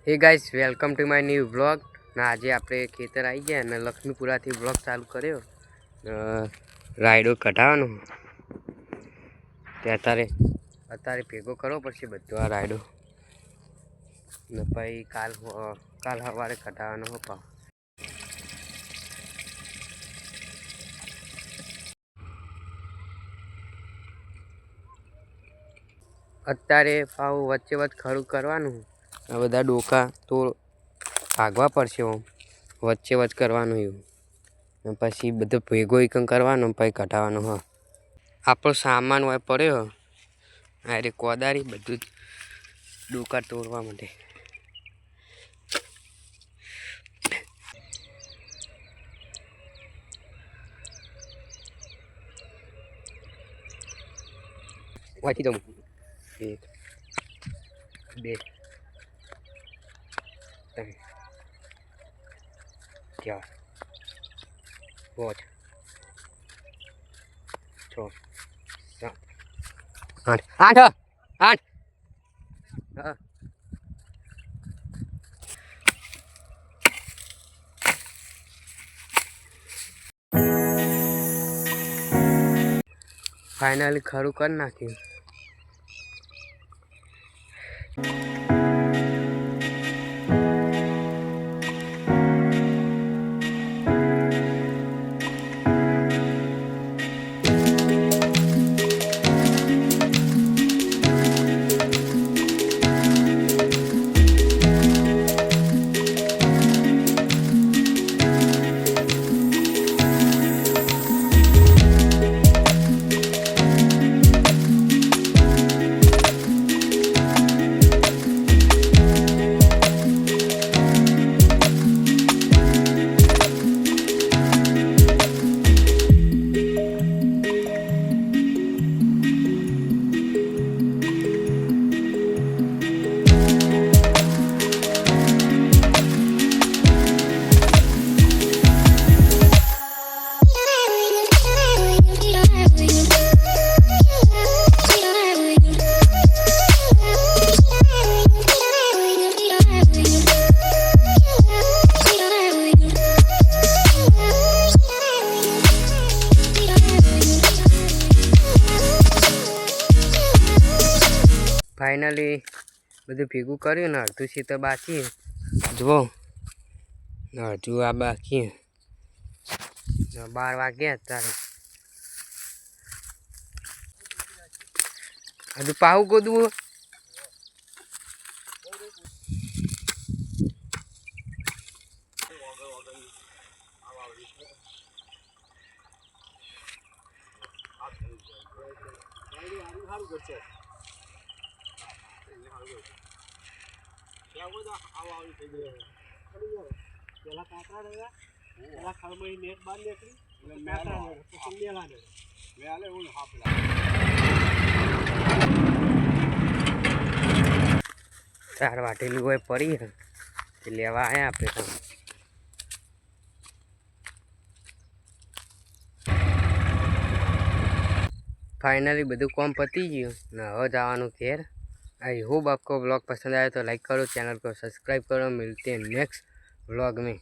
Hey guys welcome to my new vlog ना आज આપણે ખેતર આવી ગયા અને લક્ષ્મીપુરાથી વ્લોગ ચાલુ કર્યો રાયડો કઢાવવાનો તે અત્યારે ભેગો કરવો પડશે બધો આ રાયડો ને પછી કાલ સવારે કઢાવવાનો હો અત્યારે પાવ વચ્ચે વચ્ચે ખરું કરવાનું આ બધા ડોકા તો ભાગવા પડશે વચ્ચે વચ્ચે કરવાનું એવું પછી બધો ભેગો એકમ કરવાનો પછી કઢાવવાનો હા આપણો સામાન હોય પડ્યો અરે કોદારી બધું ડોકા તોડવા માટે વાંચી દઉં 1 2 3 4 5 6 7 8 8 હા फाइनली खरू कर नाख्યું फाइनली બધું ભેગું કર્યું ને અડધું છે તો બાકી જુઓ અડધું આ બાકી 12 વાગ્યા અત્યારે હજુ પાવું ગોદવું ચાર વાટેલું હોય પડી તે લેવા આવ્યા આપણે તો फाइनली બધું કામ પતી ગયું ને હવે જવાનું ઘેર आई होप आपको व्लॉग पसंद आया तो लाइक करो चैनल को सब्सक्राइब करो मिलते हैं नेक्स्ट व्लॉग में।